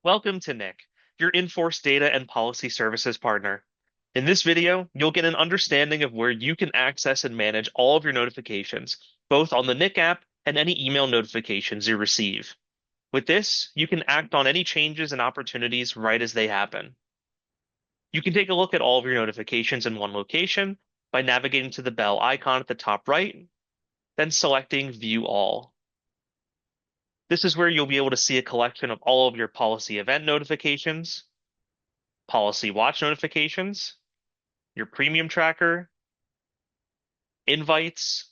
Welcome to NIC, your in-force data and policy services partner. In this video, you'll get an understanding of where you can access and manage all of your notifications, both on the NIC app and any email notifications you receive. With this, you can act on any changes and opportunities right as they happen. You can take a look at all of your notifications in one location by navigating to the bell icon at the top right, then selecting View All. This is where you'll be able to see a collection of all of your policy event notifications, policy watch notifications, your premium tracker, invites,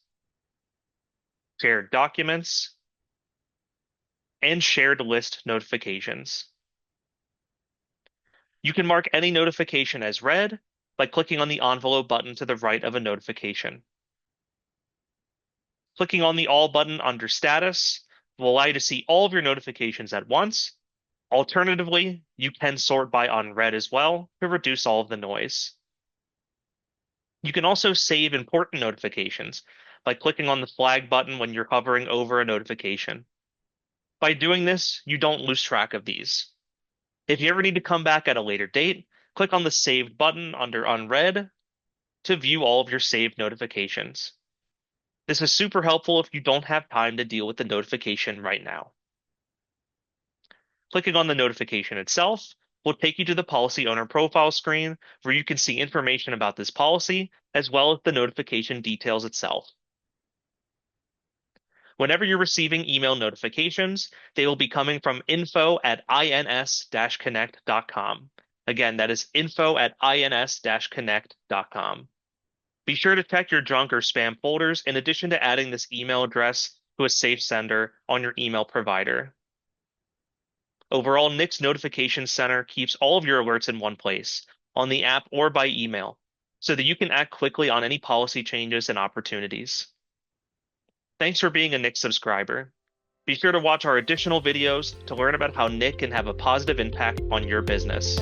shared documents, and shared list notifications. You can mark any notification as read by clicking on the envelope button to the right of a notification. Clicking on the All button under Status will allow you to see all of your notifications at once. Alternatively, you can sort by unread as well to reduce all of the noise. You can also save important notifications by clicking on the flag button when you're hovering over a notification. By doing this, you don't lose track of these. If you ever need to come back at a later date, click on the Saved button under Unread to view all of your saved notifications. This is super helpful if you don't have time to deal with the notification right now. Clicking on the notification itself will take you to the policy owner profile screen where you can see information about this policy as well as the notification details itself. Whenever you're receiving email notifications, they will be coming from info@ins-connect.com. Again, that is info@ins-connect.com. Be sure to check your junk or spam folders in addition to adding this email address to a safe sender on your email provider. Overall, NIC's Notification Center keeps all of your alerts in one place, on the app or by email, so that you can act quickly on any policy changes and opportunities. Thanks for being a NIC subscriber. Be sure to watch our additional videos to learn about how NIC can have a positive impact on your business.